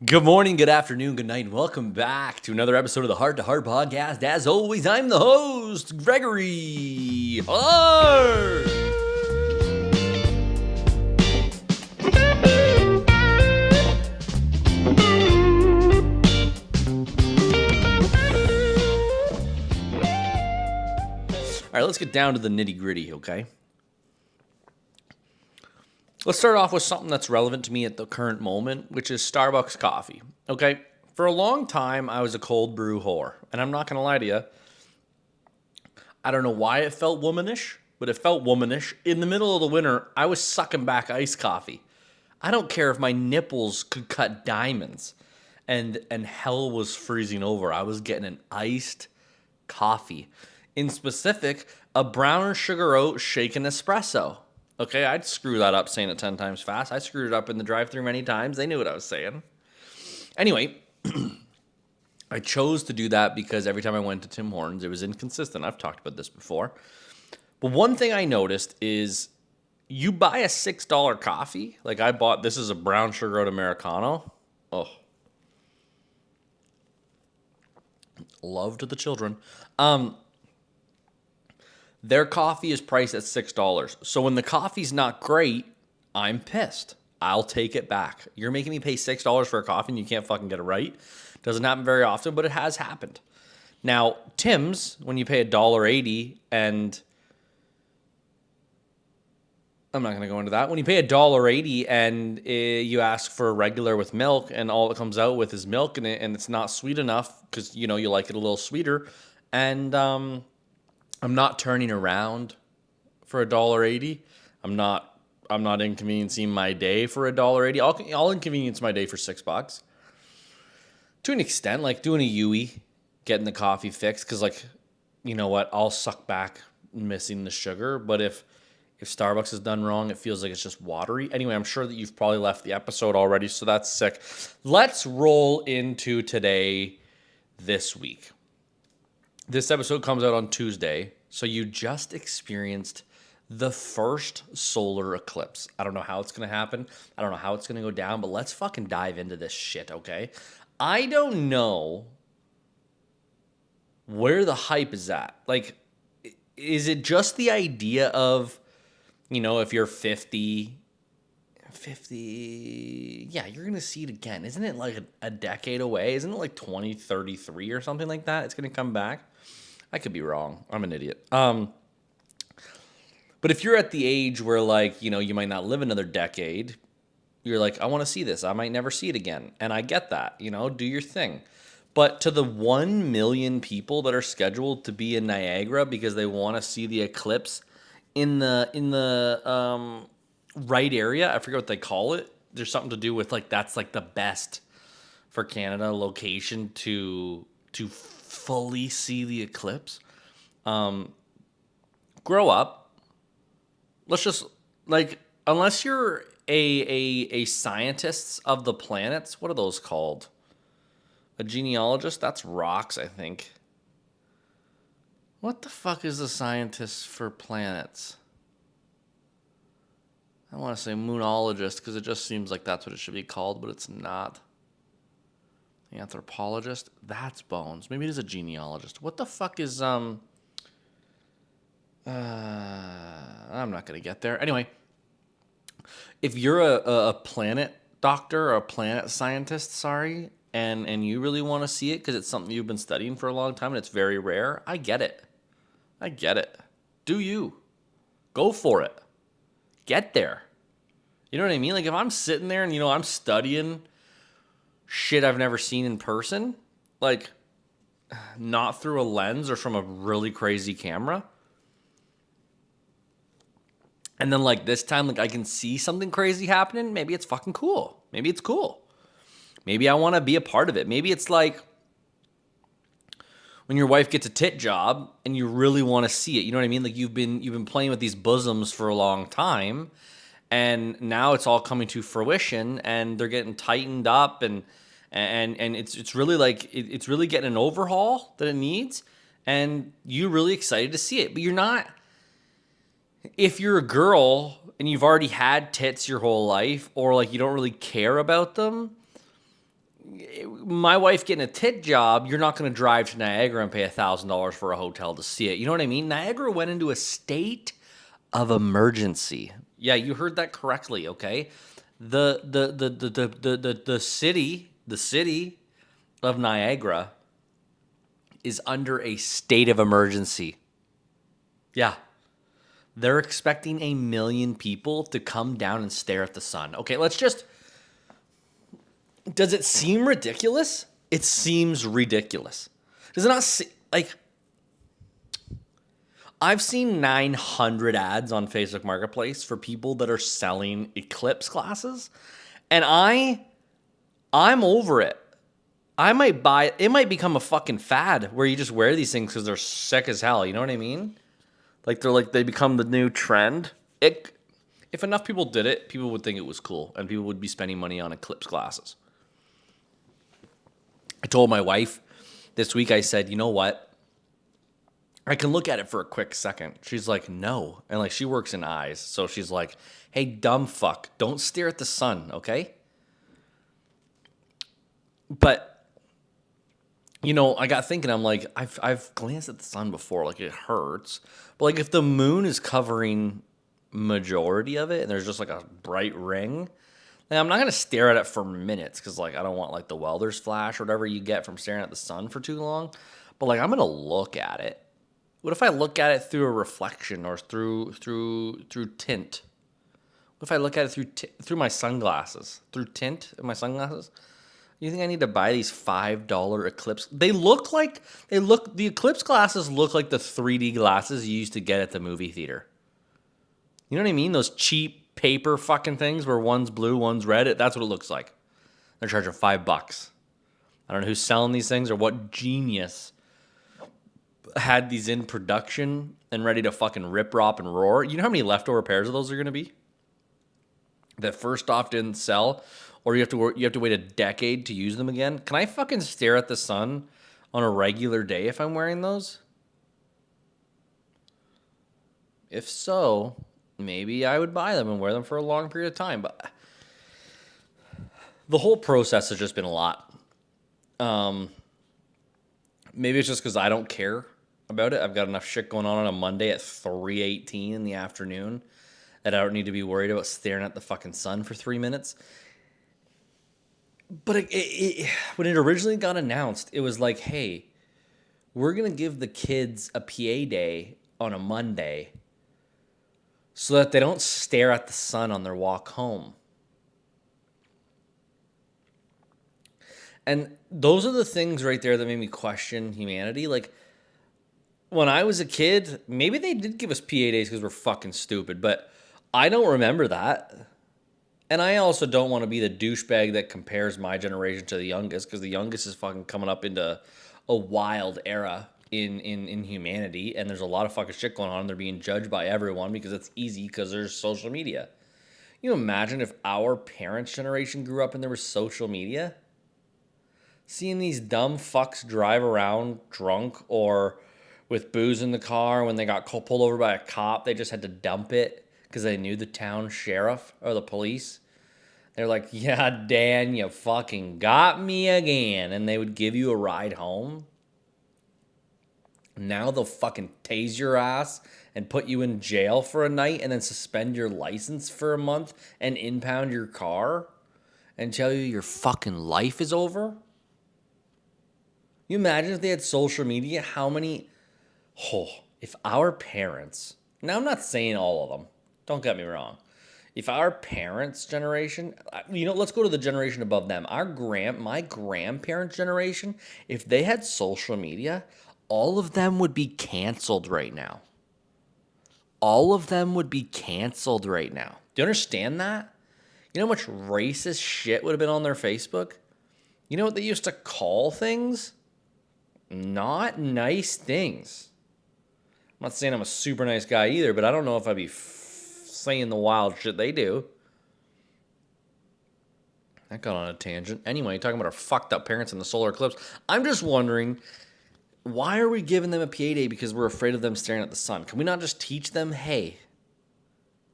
Good morning, good afternoon, good night, and welcome back to another episode of the Heart to Heart Podcast. As always, I'm the host, Gregory Hart. All right, let's get down to the nitty gritty, okay? Let's start off with something that's relevant to me at the current moment, which is Starbucks coffee, okay? For a long time, I was a cold brew whore, and I'm not going to lie to you. I don't know why it felt womanish, but it felt womanish. In the middle of the winter, I was sucking back iced coffee. I don't care if my nipples could cut diamonds and hell was freezing over. I was getting an iced coffee. In specific, a brown sugar oat shaken espresso. Okay, I'd screw that up saying it 10 times fast. I screwed it up in the drive-thru many times. They knew what I was saying. Anyway, I chose to do that because every time I went to Tim Hortons, it was inconsistent. I've talked about this before. But one thing I noticed is you buy a $6 coffee. Like I bought, this is a brown sugar oat Americano. Oh. Love to the children. Their coffee is priced at $6. So when the coffee's not great, I'm pissed. I'll take it back. You're making me pay $6 for a coffee and you can't fucking get it right. Doesn't happen very often, but it has happened. Now, Tim's, when you pay $1.80 and I'm not going to go into that. When you pay $1.80 and you ask for a regular with milk and all it comes out with is milk and it's not sweet enough because, you know, you like it a little sweeter. And I'm not turning around for $1.80. I'm not inconveniencing my day for $1.80. I'll inconvenience my day for $6. To an extent, like doing a Yui, getting the coffee fixed, because like, you know what, I'll suck back missing the sugar. But if Starbucks is done wrong, it feels like it's just watery. Anyway, I'm sure that you've probably left the episode already, so that's sick. Let's roll into today, this week. This episode comes out on Tuesday, so you just experienced the first solar eclipse. I don't know how it's going to happen. I don't know how it's going to go down, but let's fucking dive into this shit, okay? I don't know where the hype is at. Like, is it just the idea of, you know, if you're 50, yeah, you're going to see it again. Isn't it like a decade away? Isn't it like 2033 or something like that? It's going to come back. I could be wrong. I'm an idiot. But if you're at the age where, like, you know, you might not live another decade, you're like, I want to see this. I might never see it again. And I get that, you know, do your thing. But to the 1 million people that are scheduled to be in Niagara because they want to see the eclipse in the right area, I forget what they call it. There's something to do with like that's like the best for Canada location to fully see the eclipse. Grow up. Let's just like unless you're a scientist of the planets, what are those called? A genealogist? That's rocks, I think. What the fuck is a scientist for planets? I want to say moonologist because it just seems like that's what it should be called, but it's not. Anthropologist? That's bones. Maybe it is a genealogist. What the fuck is I'm not gonna get there. Anyway, if you're a planet doctor or a planet scientist, and you really want to see it because it's something you've been studying for a long time and it's very rare, I get it. Do you? Go for it. Get there. You know what I mean? Like if I'm sitting there and, you know, I'm studying shit I've never seen in person, like not through a lens or from a really crazy camera. And then like this time, like I can see something crazy happening. Maybe it's fucking cool. Maybe it's cool. Maybe I want to be a part of it. Maybe it's like when your wife gets a tit job and you really want to see it. You know what I mean? Like you've been playing with these bosoms for a long time, and now it's all coming to fruition, and they're getting tightened up, and it's really like it's really getting an overhaul that it needs, and you're really excited to see it. But you're not. If you're a girl and you've already had tits your whole life, or like you don't really care about them, my wife getting a tit job, you're not going to drive to Niagara and pay $1,000 for a hotel to see it. You know what I mean? Niagara went into a state of emergency. Yeah, you heard that correctly. Okay, the city of Niagara is under a state of emergency. Yeah, they're expecting 1 million people to come down and stare at the sun. Okay, let's just. Does it seem ridiculous? It seems ridiculous. Does it not seem like I've seen 900 ads on Facebook Marketplace for people that are selling eclipse glasses, and I'm over it. I might buy it. It might become a fucking fad where you just wear these things because they're sick as hell. You know what I mean? They become the new trend. If enough people did it, people would think it was cool, and people would be spending money on eclipse glasses. I told my wife this week, I said, you know what? I can look at it for a quick second. She's like, no. And like, she works in eyes. So she's like, hey, dumb fuck, don't stare at the sun, okay? But, I got thinking, I'm like, I've glanced at the sun before. Like, it hurts. But like, if the moon is covering majority of it and there's just like a bright ring, and I'm not going to stare at it for minutes because, like, I don't want, like, the welder's flash or whatever you get from staring at the sun for too long. But, like, I'm going to look at it. What if I look at it through a reflection or through tint? What if I look at it through my sunglasses? Through tint in my sunglasses? You think I need to buy these $5 Eclipse? The Eclipse glasses look like the 3D glasses you used to get at the movie theater. You know what I mean? Those cheap paper fucking things where one's blue, one's red. That's what it looks like. They're charging $5. I don't know who's selling these things or what genius had these in production and ready to fucking rip, rop, and roar. You know how many leftover pairs of those are going to be? That first off didn't sell, or you have to wait a decade to use them again. Can I fucking stare at the sun on a regular day if I'm wearing those? If so, maybe I would buy them and wear them for a long period of time. But the whole process has just been a lot. Maybe it's just because I don't care about it. I've got enough shit going on a Monday at 3:18 in the afternoon that I don't need to be worried about staring at the fucking sun for 3 minutes. But when it originally got announced, it was like, hey, we're going to give the kids a PA day on a Monday so that they don't stare at the sun on their walk home. And those are the things right there that made me question humanity. Like, when I was a kid, maybe they did give us PA days because we're fucking stupid, but I don't remember that. And I also don't want to be the douchebag that compares my generation to the youngest, because the youngest is fucking coming up into a wild era in humanity, and there's a lot of fucking shit going on, and they're being judged by everyone because it's easy because there's social media. You imagine if our parents' generation grew up and there was social media? Seeing these dumb fucks drive around drunk or with booze in the car, when they got pulled over by a cop, they just had to dump it because they knew the town sheriff or the police. They're like, yeah, Dan, you fucking got me again. And they would give you a ride home. Now they'll fucking tase your ass and put you in jail for a night and then suspend your license for a month and impound your car and tell you your fucking life is over. You imagine if they had social media, how many... if our parents... Now, I'm not saying all of them. Don't get me wrong. If our parents' generation... let's go to the generation above them. My grandparents' generation, if they had social media, all of them would be canceled right now. All of them would be canceled right now. Do you understand that? You know how much racist shit would have been on their Facebook? You know what they used to call things? Not nice things. I'm not saying I'm a super nice guy either, but I don't know if I'd be saying the wild shit they do. That got on a tangent. Anyway, talking about our fucked up parents and the solar eclipse. I'm just wondering, why are we giving them a PA day because we're afraid of them staring at the sun? Can we not just teach them, hey,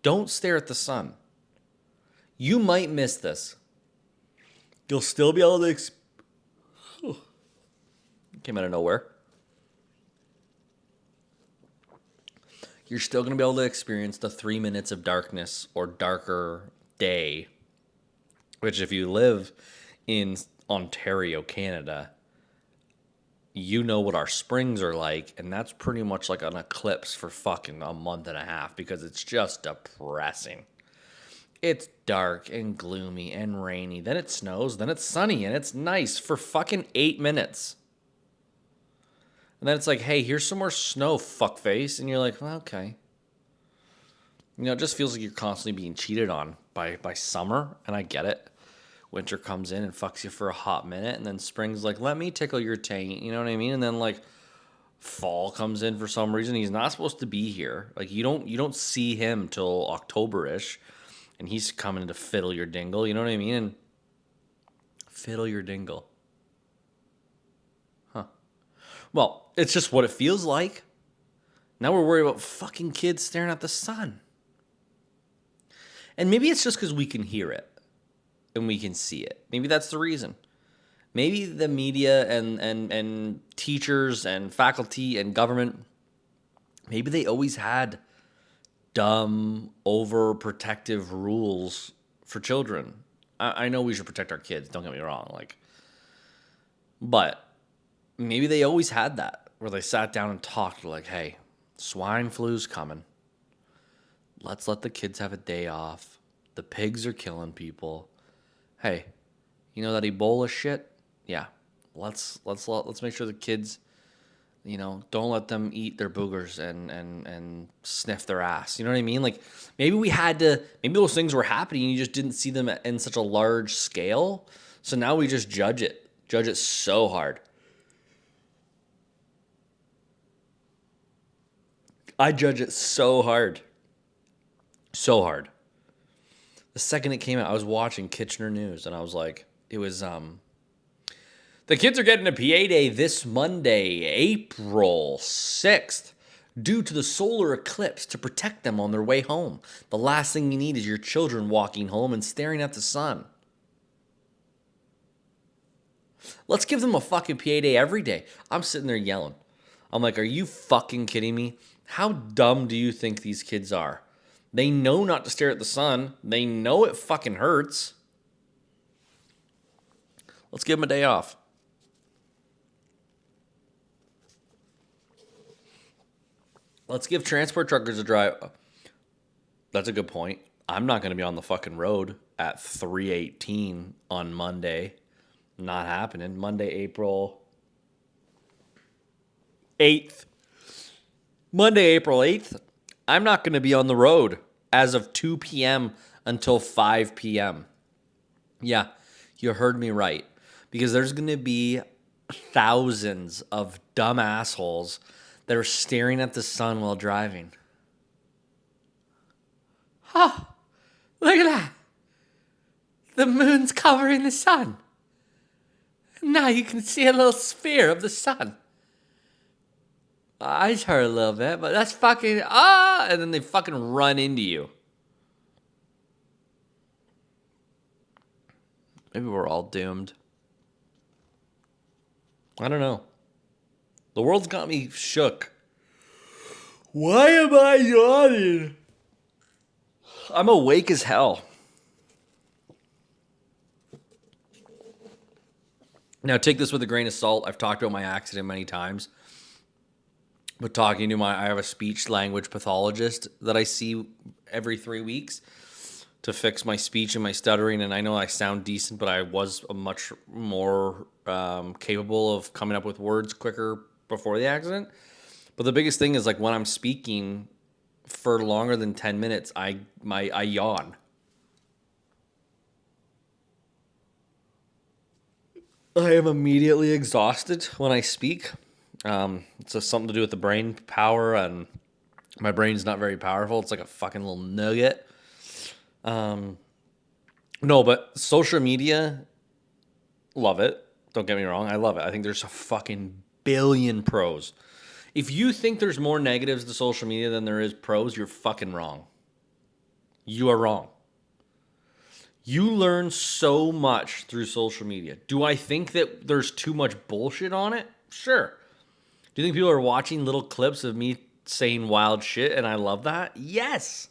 don't stare at the sun. You might miss this. You'll still be able to Came out of nowhere. You're still going to be able to experience the 3 minutes of darkness or darker day, which if you live in Ontario, Canada, you know what our springs are like, and that's pretty much like an eclipse for fucking a month and a half because it's just depressing. It's dark and gloomy and rainy. Then it snows. Then it's sunny and it's nice for fucking 8 minutes. And then it's like, hey, here's some more snow, fuckface. And you're like, well, okay. You know, it just feels like you're constantly being cheated on by summer. And I get it. Winter comes in and fucks you for a hot minute. And then spring's like, let me tickle your taint. You know what I mean? And then like fall comes in for some reason. He's not supposed to be here. Like you don't see him till October-ish. And he's coming to fiddle your dingle, you know what I mean? And fiddle your dingle. Huh. Well, it's just what it feels like. Now we're worried about fucking kids staring at the sun. And maybe it's just because we can hear it. And we can see it. Maybe that's the reason. Maybe the media and teachers and faculty and government, maybe they always had dumb, overprotective rules for children. I know we should protect our kids, don't get me wrong. But maybe they always had that, where they sat down and talked like, hey, swine flu's coming. Let's let the kids have a day off. The pigs are killing people. Hey, you know that Ebola shit? Yeah. Let's make sure the kids, you know, don't let them eat their boogers and sniff their ass. You know what I mean? Like maybe maybe those things were happening and you just didn't see them in such a large scale. So now we just judge it so hard. I judge it so hard. So hard. The second it came out, I was watching Kitchener News and I was like, it was, the kids are getting a PA day this Monday, April 6th, due to the solar eclipse to protect them on their way home. The last thing you need is your children walking home and staring at the sun. Let's give them a fucking PA day every day. I'm sitting there yelling. I'm like, are you fucking kidding me? How dumb do you think these kids are? They know not to stare at the sun. They know it fucking hurts. Let's give them a day off. Let's give transport truckers a drive. That's a good point. I'm not going to be on the fucking road at 3:18 on Monday. Not happening. Monday, April 8th. Monday, April 8th. I'm not going to be on the road as of 2 p.m. until 5 p.m. Yeah, you heard me right. Because there's going to be thousands of dumb assholes that are staring at the sun while driving. Oh, look at that. The moon's covering the sun. Now you can see a little sphere of the sun. I heard a little bit, but that's fucking, and then they fucking run into you. Maybe we're all doomed. I don't know. The world's got me shook. Why am I yawning? I'm awake as hell. Now, take this with a grain of salt. I've talked about my accident many times. But talking to I have a speech language pathologist that I see every 3 weeks to fix my speech and my stuttering. And I know I sound decent, but I was much more capable of coming up with words quicker before the accident. But the biggest thing is like when I'm speaking for longer than 10 minutes, I yawn. I am immediately exhausted when I speak. It's just something to do with the brain power, and my brain's not very powerful. It's like a fucking little nugget. No, but social media, love it. Don't get me wrong, I love it. I think there's a fucking billion pros. If you think there's more negatives to social media than there is pros, you're fucking wrong. You are wrong. You learn so much through social media. Do I think that there's too much bullshit on it? Sure. Do you think people are watching little clips of me saying wild shit and I love that? Yes.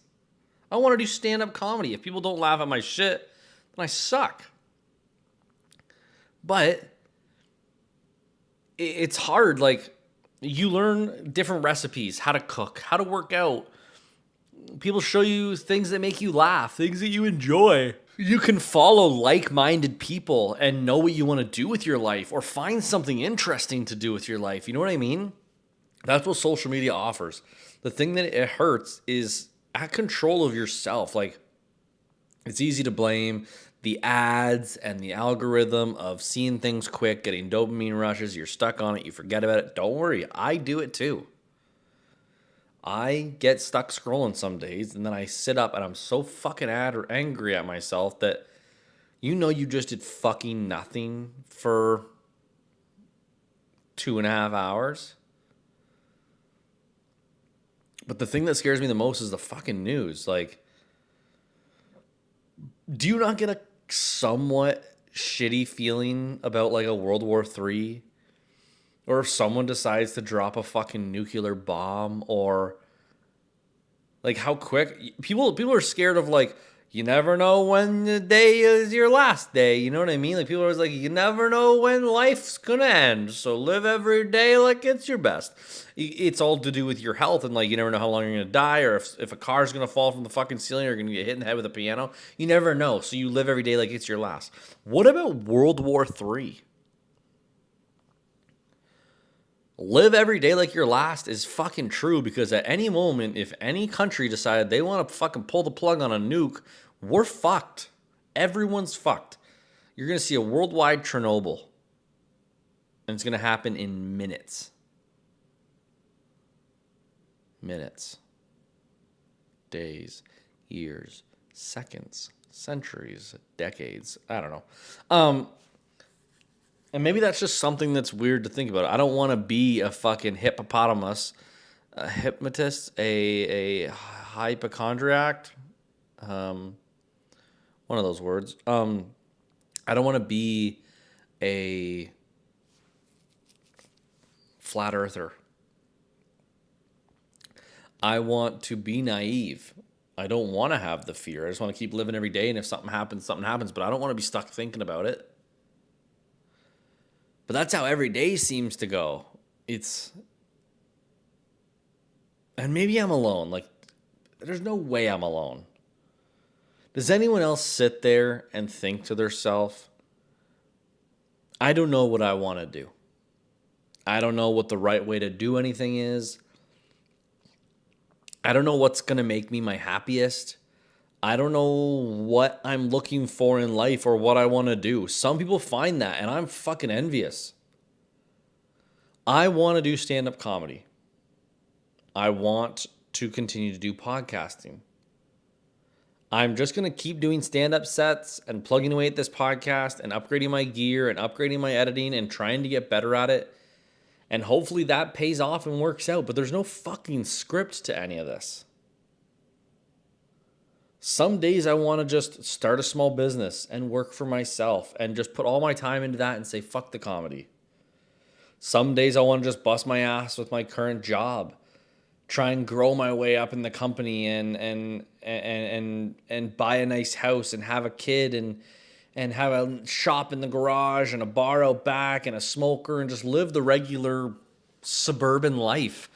I want to do stand-up comedy. If people don't laugh at my shit, then I suck. But it's hard. Like, you learn different recipes, how to cook, how to work out. People show you things that make you laugh, things that you enjoy. You can follow like-minded people and know what you want to do with your life or find something interesting to do with your life. You know what I mean? That's what social media offers. The thing that it hurts is at control of yourself. Like, it's easy to blame the ads and the algorithm of seeing things quick, getting dopamine rushes. You're stuck on it. You forget about it. Don't worry. I do it too. I get stuck scrolling some days, and then I sit up and I'm so fucking angry at myself that you just did fucking nothing for 2.5 hours. But the thing that scares me the most is the fucking news. Like, do you not get a somewhat shitty feeling about like a World War III? Or if someone decides to drop a fucking nuclear bomb, or like how quick people are scared of, like, you never know when the day is your last day. You know what I mean? Like, people are always like, you never know when life's gonna end, so live every day like it's your best. It's all to do with your health, and like, you never know how long you're gonna die, or if a car's gonna fall from the fucking ceiling, or you're gonna get hit in the head with a piano. You never know, so you live every day like it's your last. What about World War III? Live every day like your last is fucking true, because at any moment, if any country decided they want to fucking pull the plug on a nuke, we're fucked. Everyone's fucked. You're going to see a worldwide Chernobyl, and it's going to happen in minutes. Minutes. Days. Years. Seconds. Centuries. Decades. I don't know. And maybe that's just something that's weird to think about. I don't want to be a fucking hippopotamus, a hypnotist, a hypochondriac, one of those words. I don't want to be a flat earther. I want to be naive. I don't want to have the fear. I just want to keep living every day, and if something happens, something happens. But I don't want to be stuck thinking about it. But that's how every day seems to go. And maybe I'm alone. Like, there's no way I'm alone. Does anyone else sit there and think to themselves, I don't know what I want to do. I don't know what the right way to do anything is. I don't know what's going to make me my happiest. I don't know what I'm looking for in life or what I want to do. Some people find that, and I'm fucking envious. I want to do stand-up comedy. I want to continue to do podcasting. I'm just going to keep doing stand-up sets and plugging away at this podcast and upgrading my gear and upgrading my editing and trying to get better at it. And hopefully that pays off and works out. But there's no fucking script to any of this. Some days I want to just start a small business and work for myself and just put all my time into that and say, fuck the comedy. Some days I want to just bust my ass with my current job, try and grow my way up in the company and buy a nice house and have a kid and have a shop in the garage and a bar out back and a smoker and just live the regular suburban life.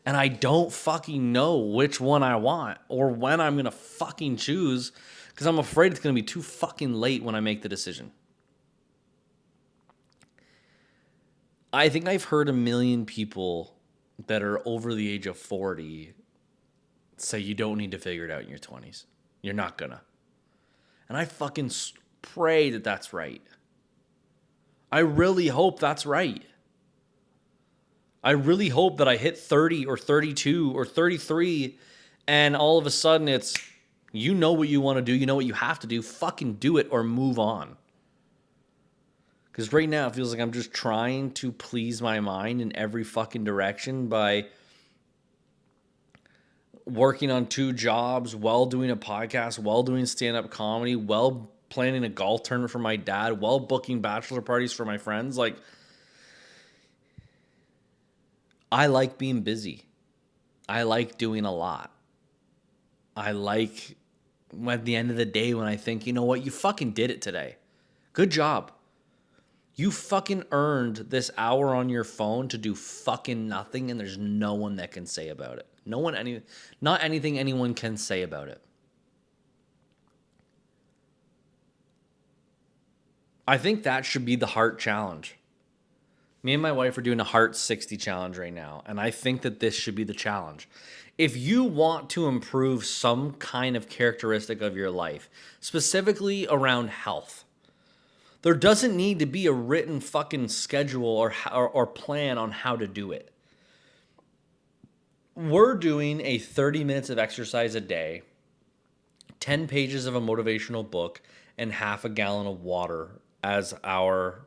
And I don't fucking know which one I want or when I'm going to fucking choose, because I'm afraid it's going to be too fucking late when I make the decision. I think I've heard 1 million people that are over the age of 40 say you don't need to figure it out in your 20s. You're not gonna. And I fucking pray that that's right. I really hope that's right. I really hope that I hit 30 or 32 or 33 and all of a sudden it's, you know what you want to do, you know what you have to do, fucking do it or move on. Because right now it feels like I'm just trying to please my mind in every fucking direction by working on 2 jobs, while doing a podcast, while doing stand-up comedy, while planning a golf tournament for my dad, while booking bachelor parties for my friends. Like, I like being busy. I like doing a lot. I like at the end of the day when I think, you know what, you fucking did it today. Good job. You fucking earned this hour on your phone to do fucking nothing, and there's no one that can say about it. Not anything anyone can say about it. I think that should be the heart challenge. Me and my wife are doing a Heart.60 challenge right now, and I think that this should be the challenge. If you want to improve some kind of characteristic of your life, specifically around health, there doesn't need to be a written fucking schedule or plan on how to do it. We're doing a 30 minutes of exercise a day, 10 pages of a motivational book, and half a gallon of water as our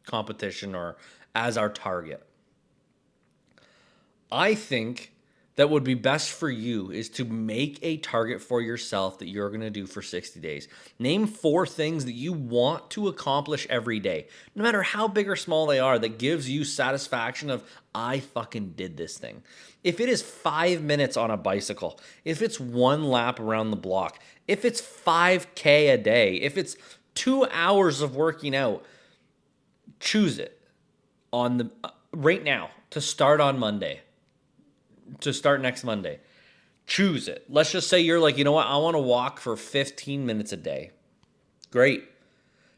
competition or as our target. I think that would be best for you is to make a target for yourself that you're going to do for 60 days. Name 4 things that you want to accomplish every day, no matter how big or small they are, that gives you satisfaction of, I fucking did this thing. If it is 5 minutes on a bicycle, if it's 1 lap around the block, if it's 5K a day, if it's 2 hours of working out, choose it on the right now to start on Monday, to start next Monday. Choose it. Let's just say you're like, you know what? I want to walk for 15 minutes a day. Great.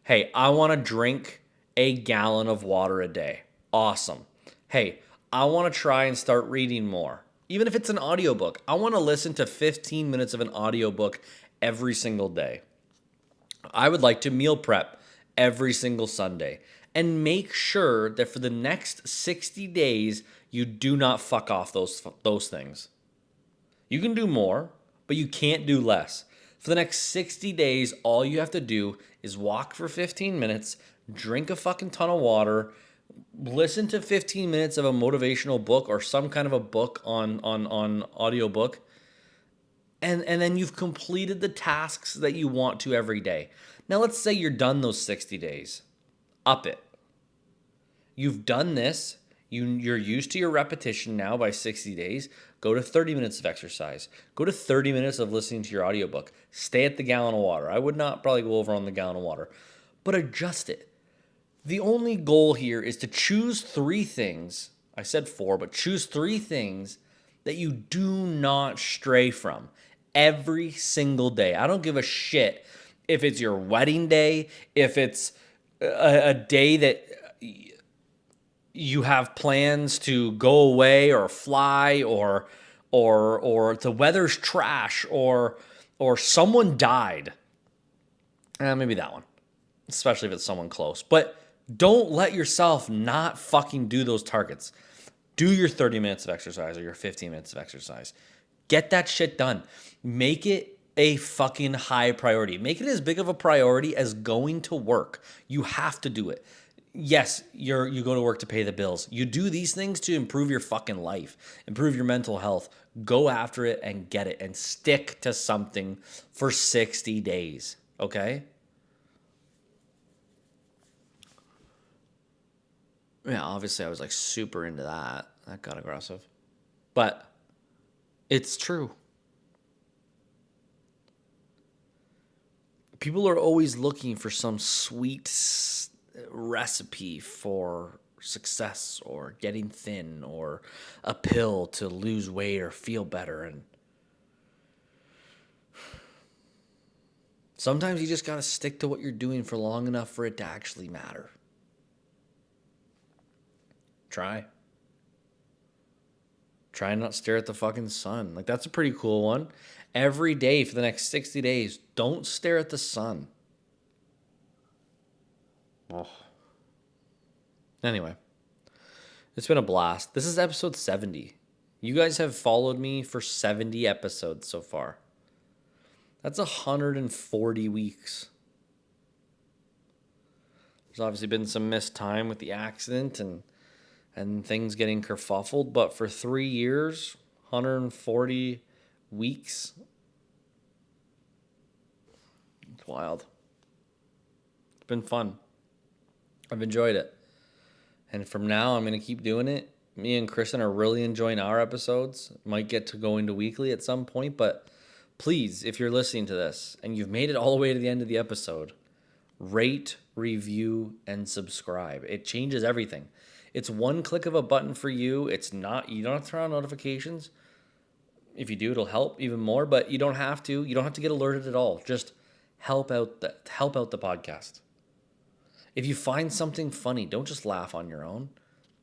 Hey, I want to drink a gallon of water a day. Awesome. Hey, I want to try and start reading more. Even if it's an audiobook, I want to listen to 15 minutes of an audiobook every single day. I would like to meal prep every single Sunday and make sure that for the next 60 days, you do not fuck off those things. You can do more, but you can't do less. For the next 60 days, all you have to do is walk for 15 minutes, drink a fucking ton of water, listen to 15 minutes of a motivational book or some kind of a book on audiobook, and then you've completed the tasks that you want to every day. Now let's say you're done those 60 days. Up it. You've done this. You're used to your repetition now by 60 days. Go to 30 minutes of exercise. Go to 30 minutes of listening to your audiobook. Stay at the gallon of water. I would not probably go over on the gallon of water, but adjust it. The only goal here is to choose 3 things. I said 4, but choose 3 things that you do not stray from every single day. I don't give a shit if it's your wedding day, if it's a day that you have plans to go away or fly, or the weather's trash, or someone died. Maybe that one, especially if it's someone close. But don't let yourself not fucking do those targets. Do your 30 minutes of exercise or your 15 minutes of exercise. Get that shit done. Make it a fucking high priority. Make it as big of a priority as going to work. You have to do it. Yes, you go to work to pay the bills. You do these things to improve your fucking life, improve your mental health. Go after it and get it and stick to something for 60 days, okay? Yeah, obviously I was like super into that. That got aggressive. But it's true. People are always looking for some sweet recipe for success or getting thin or a pill to lose weight or feel better. And sometimes you just got to stick to what you're doing for long enough for it to actually matter. Try. Try and not stare at the fucking sun. Like, that's a pretty cool one. Every day for the next 60 days, don't stare at the sun. Oh. Anyway, it's been a blast. This is episode 70. You guys have followed me for 70 episodes so far. That's 140 weeks. There's obviously been some missed time with the accident and things getting kerfuffled, but for 3 years, 140 weeks, it's wild. It's been fun. I've enjoyed it. And from now, I'm going to keep doing it. Me and Kristen are really enjoying our episodes. Might get to go into weekly at some point, but please, if you're listening to this and you've made it all the way to the end of the episode, rate, review, and subscribe. It changes everything. It's one click of a button for you. It's not, you don't have to turn on notifications. If you do, it'll help even more, but you don't have to. You don't have to get alerted at all. Just help out the podcast. If you find something funny, don't just laugh on your own.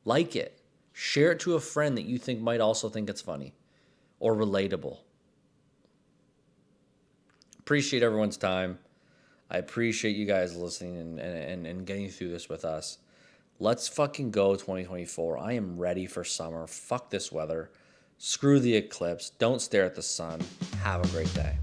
Like it. Share it to a friend that you think might also think it's funny or relatable. Appreciate everyone's time. I appreciate you guys listening and getting through this with us. Let's fucking go 2024. I am ready for summer. Fuck this weather. Screw the eclipse. Don't stare at the sun. Have a great day.